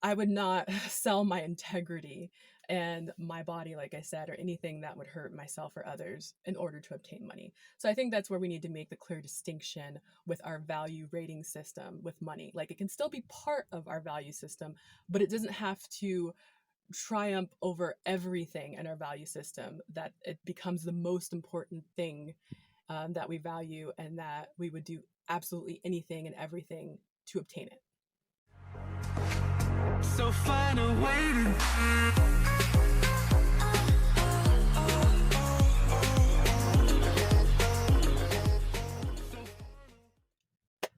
I would not sell my integrity and my body, like I said, or anything that would hurt myself or others in order to obtain money. So I think that's where we need to make the clear distinction with our value rating system with money. Like it can still be part of our value system, but it doesn't have to triumph over everything in our value system, that it becomes the most important thing that we value and that we would do absolutely anything and everything to obtain it. So find a way to.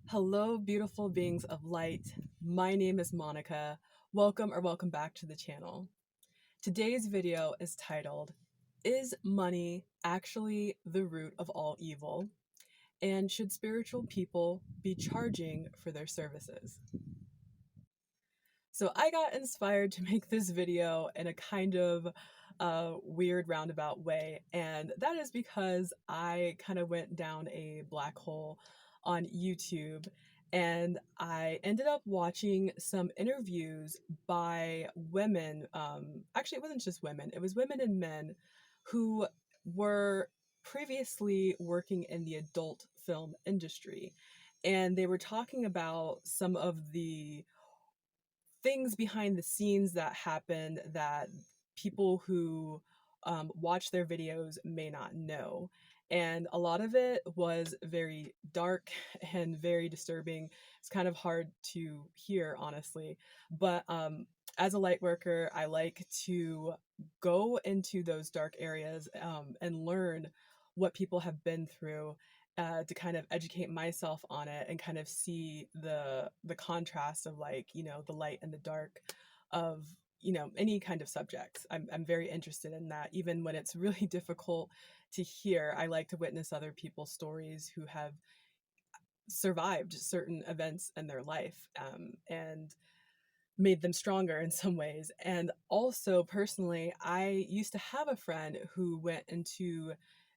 Hello, beautiful beings of light. My name is Monica. Welcome back to the channel. Today's video is titled, "Is money actually the root of all evil? And should spiritual people be charging for their services?" So I got inspired to make this video in a kind of weird roundabout way, and that is because I kind of went down a black hole on YouTube, and I ended up watching some interviews by women. Actually, it wasn't just women, it was women and men who were previously working in the adult film industry, and they were talking about some of the things behind the scenes that happen that people who watch their videos may not know. And a lot of it was very dark and very disturbing. It's kind of hard to hear, honestly. But as a light worker, I like to go into those dark areas and learn what people have been through, to kind of educate myself on it and kind of see the contrast of, like, the light and the dark of, any kind of subjects. I'm very interested in that, even when it's really difficult to hear. I like to witness other people's stories who have survived certain events in their life, and made them stronger in some ways. And also, personally, I used to have a friend who went into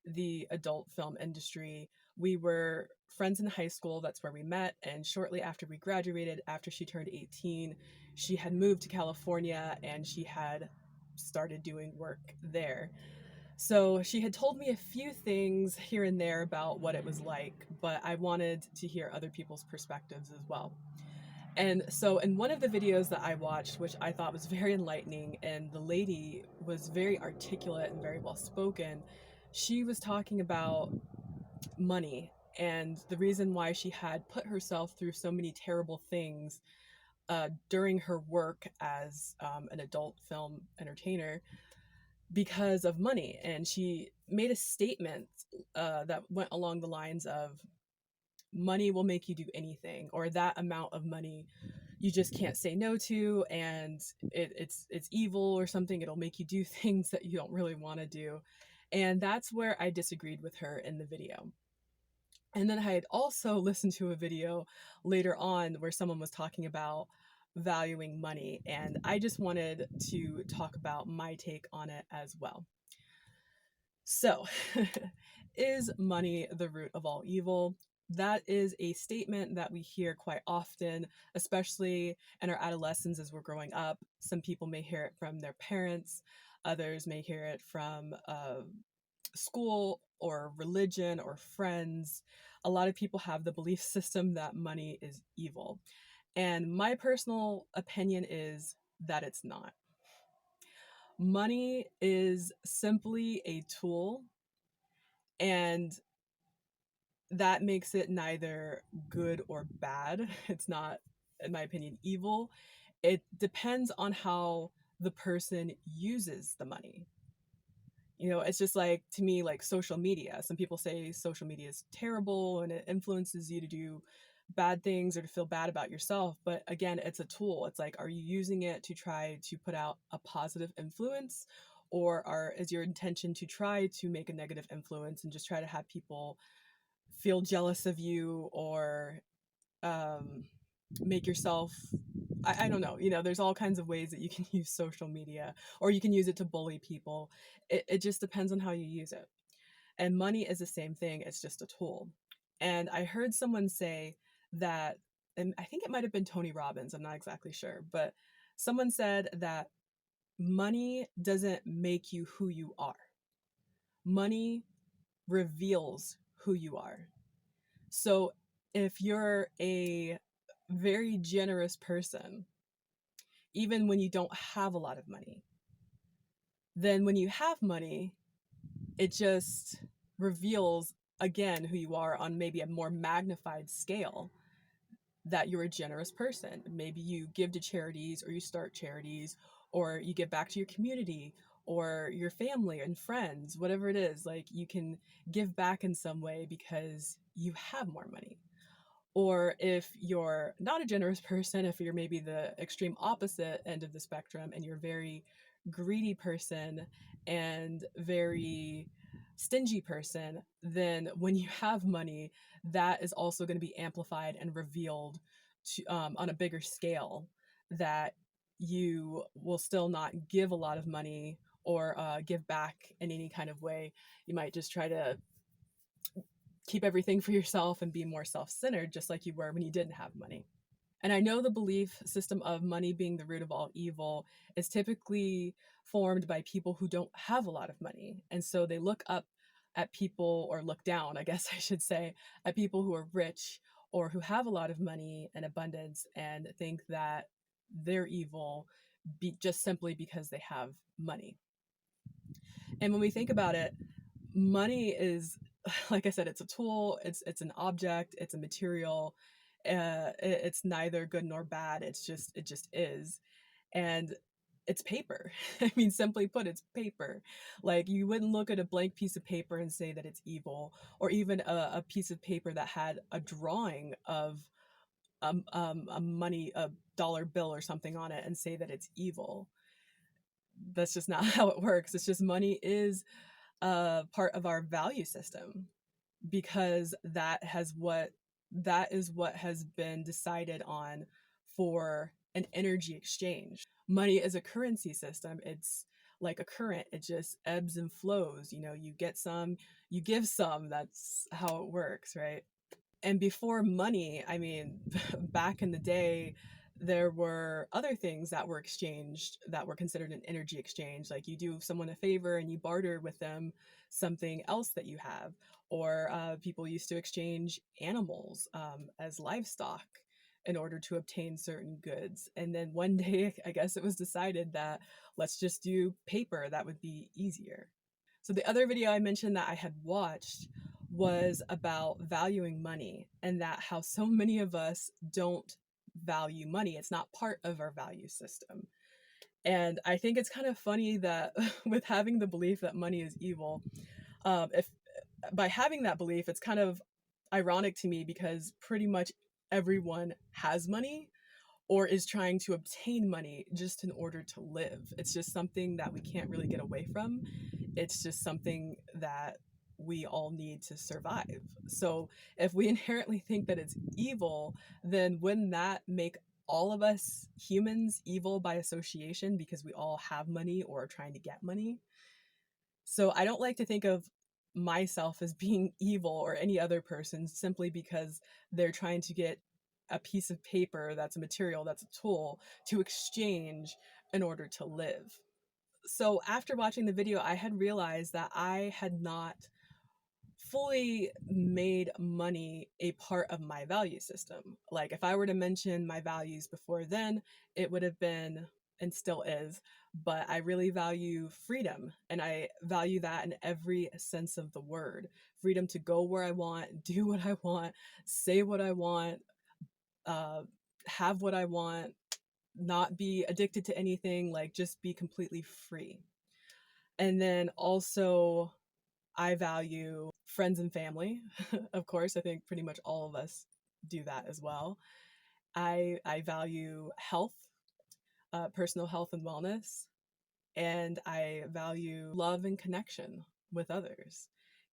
the adult film industry. We were friends in high school, that's where we met, and shortly after we graduated, after she turned 18, she had moved to California and she had started doing work there. So she had told me a few things here and there about what it was like, but I wanted to hear other people's perspectives as well. And so in one of the videos that I watched, which I thought was very enlightening, and the lady was very articulate and very well spoken, she was talking about money and the reason why she had put herself through so many terrible things during her work as an adult film entertainer because of money. And she made a statement that went along the lines of, money will make you do anything, or that amount of money you just can't say no to, and it's evil or something. It'll make you do things that you don't really want to do. And that's where I disagreed with her in the video. And then I had also listened to a video later on where someone was talking about valuing money, and I just wanted to talk about my take on it as well. So, is money the root of all evil? That is a statement that we hear quite often, especially in our adolescence as we're growing up. Some people may hear it from their parents, others may hear it from school or religion or friends. A lot of people have the belief system that money is evil. And my personal opinion is that it's not. Money is simply a tool, and that makes it neither good or bad. It's not, in my opinion, evil. It depends on how the person uses the money. It's just like, to me, like social media. Some people say social media is terrible and it influences you to do bad things or to feel bad about yourself. But again, it's a tool. It's like, are you using it to try to put out a positive influence, or is your intention to try to make a negative influence and just try to have people feel jealous of you, or make yourself, I don't know, there's all kinds of ways that you can use social media, or you can use it to bully people. It just depends on how you use it. And money is the same thing. It's just a tool. And I heard someone say that, and I think it might have been Tony Robbins, I'm not exactly sure, but Someone said that money doesn't make you who you are. Money reveals who you are. So if you're a very generous person, even when you don't have a lot of money, then when you have money, it just reveals again who you are on maybe a more magnified scale, that you're a generous person. Maybe you give to charities, or you start charities, or you give back to your community or your family and friends, whatever it is. Like, you can give back in some way because you have more money. Or if you're not a generous person, if you're maybe the extreme opposite end of the spectrum and you're a very greedy person and very stingy person, then when you have money, that is also going to be amplified and revealed on a bigger scale, that you will still not give a lot of money or give back in any kind of way. You might just try to keep everything for yourself and be more self-centered, just like you were when you didn't have money. And I know the belief system of money being the root of all evil is typically formed by people who don't have a lot of money. And so they look up at people, or look down, I guess I should say, at people who are rich or who have a lot of money and abundance, and think that they're evil just simply because they have money. And when we think about it, money is, like I said, it's a tool, it's an object, it's a material. It's neither good nor bad. It just is. And it's paper. I mean, simply put, it's paper. Like, you wouldn't look at a blank piece of paper and say that it's evil, or even a piece of paper that had a drawing of a money, a dollar bill or something on it, and say that it's evil. That's just not how it works. It's just money is a part of our value system, because that is what has been decided on for an energy exchange. Money is a currency system. It's like a current. It just ebbs and flows. You know, you get some, you give some. That's how it works, right? And before money, I mean, back in the day, there were other things that were exchanged that were considered an energy exchange. Like, you do someone a favor and you barter with them something else that you have. Or people used to exchange animals as livestock in order to obtain certain goods. And then one day, I guess it was decided that let's just do paper, that would be easier. So the other video I mentioned that I had watched was about valuing money, and that how so many of us don't value money. It's not part of our value system. And I think it's kind of funny that with having the belief that money is evil, if by having that belief, it's kind of ironic to me, because pretty much everyone has money or is trying to obtain money just in order to live. It's just something that we can't really get away from. It's just something that we all need to survive. So if we inherently think that it's evil, then wouldn't that make all of us humans evil by association, because we all have money or are trying to get money? So I don't like to think of myself as being evil, or any other person, simply because they're trying to get a piece of paper that's a material, that's a tool to exchange in order to live. So after watching the video, I had realized that I had not fully made money a part of my value system. Like, if I were to mention my values before then, it would have been, and still is, but I really value freedom, and I value that in every sense of the word. Freedom to go where I want, do what I want, say what I want, uh, have what I want, not be addicted to anything, like, just be completely free. And then also, I value friends and family. Of course, I think pretty much all of us do that as well. I value health, personal health and wellness, and I value love and connection with others.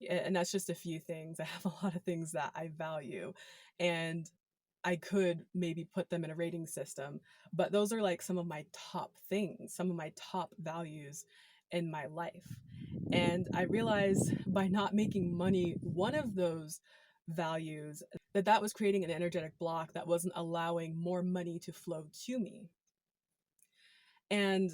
And that's just a few things. I have a lot of things that I value, and I could maybe put them in a rating system, but those are like some of my top things, some of my top values in my life. And I realized by not making money one of those values, that that was creating an energetic block that wasn't allowing more money to flow to me. And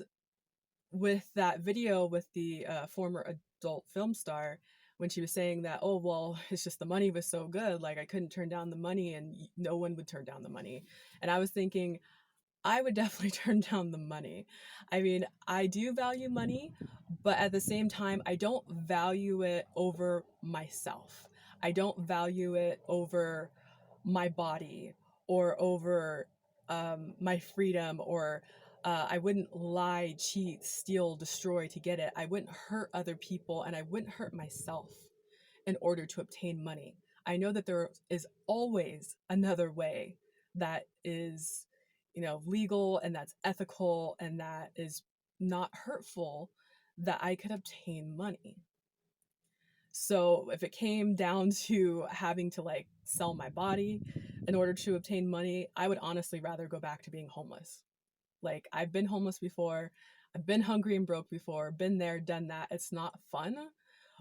with that video with the former adult film star, when she was saying that, oh, well, it's just the money was so good, like I couldn't turn down the money and no one would turn down the money. And I was thinking, I would definitely turn down the money. I mean, I do value money, but at the same time, I don't value it over myself. I don't value it over my body or over my freedom, or I wouldn't lie, cheat, steal, destroy to get it. I wouldn't hurt other people and I wouldn't hurt myself in order to obtain money. I know that there is always another way that is, legal and that's ethical and that is not hurtful, that I could obtain money. So if it came down to having to like sell my body in order to obtain money, I would honestly rather go back to being homeless. Like, I've been homeless before. I've been hungry and broke before, been there, done that. It's not fun,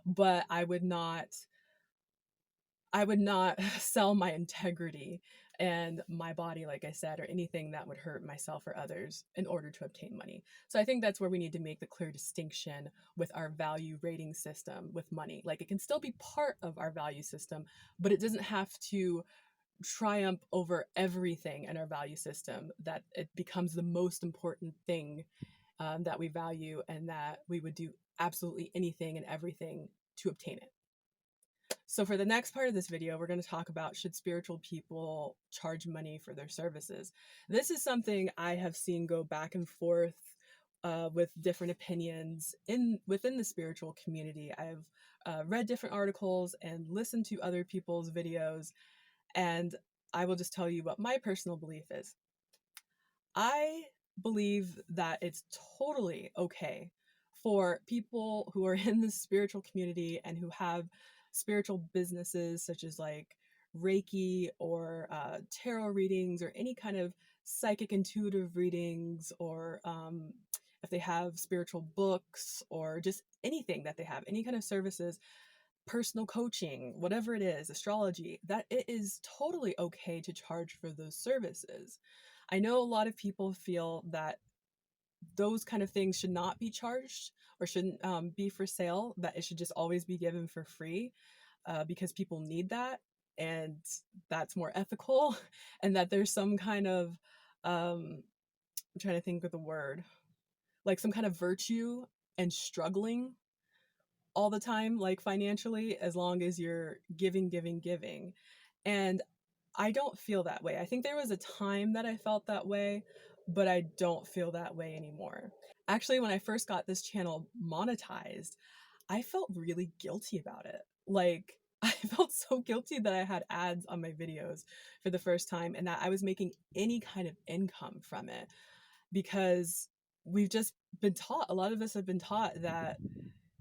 but I would not sell my integrity and my body, like I said, or anything that would hurt myself or others in order to obtain money. So I think that's where we need to make the clear distinction with our value rating system with money. Like, it can still be part of our value system, but it doesn't have to triumph over everything in our value system, that it becomes the most important thing that we value and that we would do absolutely anything and everything to obtain it. So for the next part of this video, we're going to talk about, should spiritual people charge money for their services? This is something I have seen go back and forth with different opinions within the spiritual community. I've read different articles and listened to other people's videos, and I will just tell you what my personal belief is. I believe that it's totally okay for people who are in the spiritual community and who have spiritual businesses such as like Reiki or tarot readings or any kind of psychic intuitive readings, or if they have spiritual books or just anything that they have, any kind of services, personal coaching, whatever it is, astrology, that it is totally okay to charge for those services. I know a lot of people feel that those kind of things should not be charged or shouldn't be for sale, that it should just always be given for free because people need that and that's more ethical, and that there's some kind of, I'm trying to think of the word, like some kind of virtue and struggling all the time, like financially, as long as you're giving, giving, giving. And I don't feel that way. I think there was a time that I felt that way, but I don't feel that way anymore. Actually, when I first got this channel monetized, I felt really guilty about it. Like, I felt so guilty that I had ads on my videos for the first time and that I was making any kind of income from it, because we've just been taught, a lot of us have been taught that,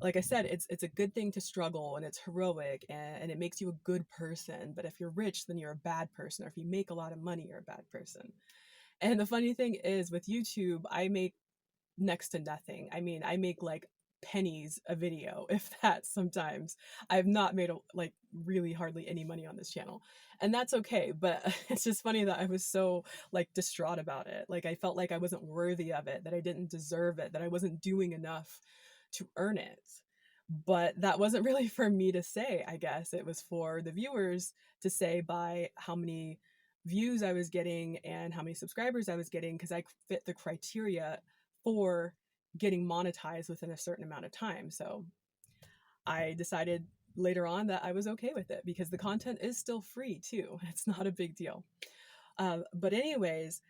like I said, it's a good thing to struggle and it's heroic and it makes you a good person. But if you're rich, then you're a bad person. Or if you make a lot of money, you're a bad person. And the funny thing is, with YouTube, I make next to nothing. I mean, I make like pennies a video, if that. Sometimes I've not made like really hardly any money on this channel, and that's okay. But it's just funny that I was so like distraught about it. Like, I felt like I wasn't worthy of it, that I didn't deserve it, that I wasn't doing enough to earn it. But that wasn't really for me to say. I guess it was for the viewers to say by how many views I was getting and how many subscribers I was getting, because I fit the criteria for getting monetized within a certain amount of time. So I decided later on that I was okay with it because the content is still free too. It's not a big deal. But anyways,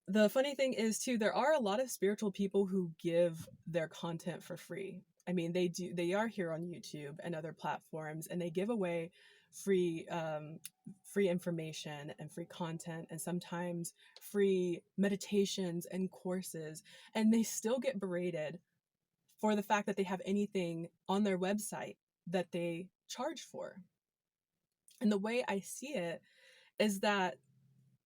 the funny thing is too, there are a lot of spiritual people who give their content for free. I mean, they are here on YouTube and other platforms, and they give away free free information and free content, and sometimes free meditations and courses, and they still get berated for the fact that they have anything on their website that they charge for. And the way I see it is that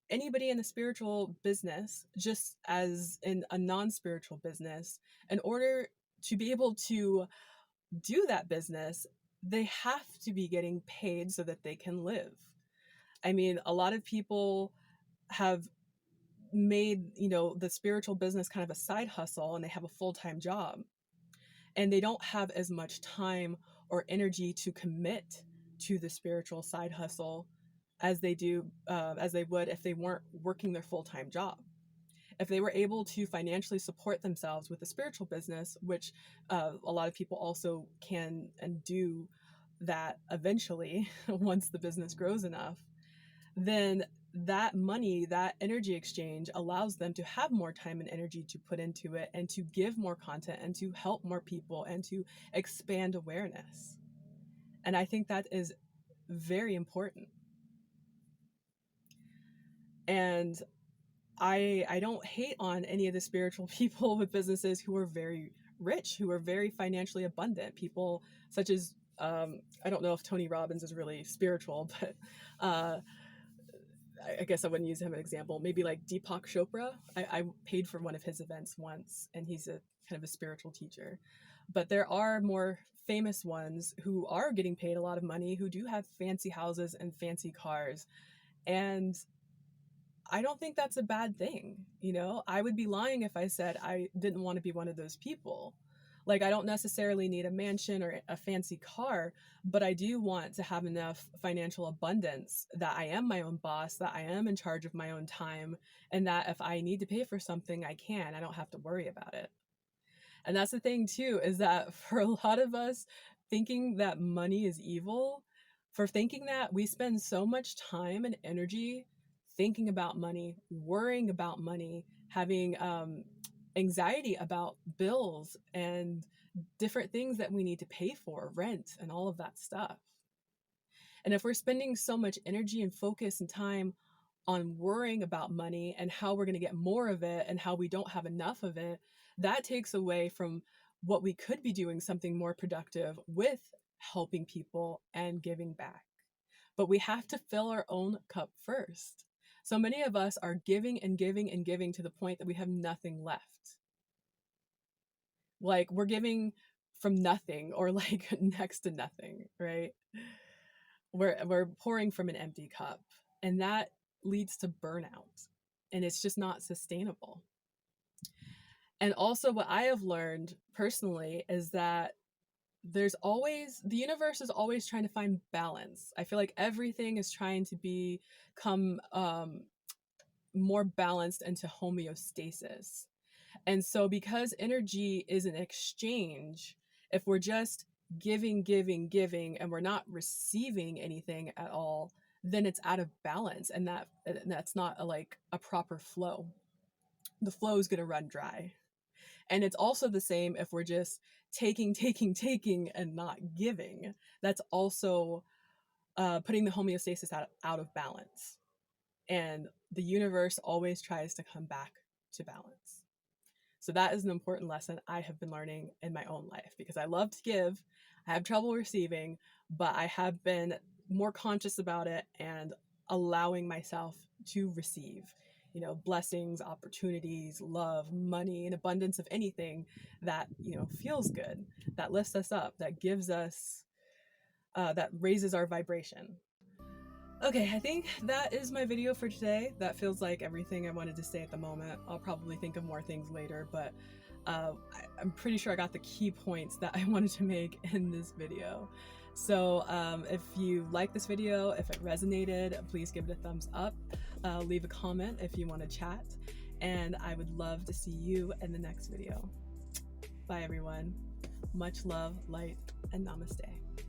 anybody in the spiritual business, just as in a non-spiritual business, in order to be able to do that business, they have to be getting paid so that they can live. I mean, a lot of people have made, the spiritual business kind of a side hustle, and they have a full-time job, and they don't have as much time or energy to commit to the spiritual side hustle as they would if they weren't working their full-time job. If they were able to financially support themselves with a spiritual business, which a lot of people also can and do that eventually once the business grows enough, then that money, that energy exchange allows them to have more time and energy to put into it and to give more content and to help more people and to expand awareness. And I think that is very important. And I don't hate on any of the spiritual people with businesses who are very rich, who are very financially abundant. People such as, I don't know if Tony Robbins is really spiritual, but I guess I wouldn't use him as an example. Maybe like Deepak Chopra. I paid for one of his events once, and he's a kind of a spiritual teacher. But there are more famous ones who are getting paid a lot of money, who do have fancy houses and fancy cars. And I don't think that's a bad thing. I would be lying if I said I didn't want to be one of those people. Like, I don't necessarily need a mansion or a fancy car, but I do want to have enough financial abundance that I am my own boss, that I am in charge of my own time, and that if I need to pay for something, I can. I don't have to worry about it. And that's the thing too, is that for a lot of us, thinking that money is evil, for thinking that we spend so much time and energy thinking about money, worrying about money, having anxiety about bills and different things that we need to pay for, rent and all of that stuff. And if we're spending so much energy and focus and time on worrying about money and how we're going to get more of it and how we don't have enough of it, that takes away from what we could be doing, something more productive with helping people and giving back. But we have to fill our own cup first. So many of us are giving and giving and giving to the point that we have nothing left. Like, we're giving from nothing, or like next to nothing, right? We're pouring from an empty cup, and that leads to burnout, and it's just not sustainable. And also, what I have learned personally is that the universe is always trying to find balance. I feel like everything is trying to become more balanced into homeostasis. And so because energy is an exchange, if we're just giving, giving, giving, and we're not receiving anything at all, then it's out of balance, and that's not a proper flow. The flow is going to run dry. And it's also the same if we're just taking, taking, taking, and not giving. That's also putting the homeostasis out of balance. And the universe always tries to come back to balance. So that is an important lesson I have been learning in my own life, because I love to give, I have trouble receiving, but I have been more conscious about it and allowing myself to receive, blessings, opportunities, love, money, an abundance of anything that, feels good, that lifts us up, that gives us, that raises our vibration. Okay, I think that is my video for today. That feels like everything I wanted to say at the moment. I'll probably think of more things later, but I'm pretty sure I got the key points that I wanted to make in this video. So if you like this video, if it resonated, please give it a thumbs up. Leave a comment if you want to chat, and I would love to see you in the next video. Bye everyone. Much love, light, and namaste.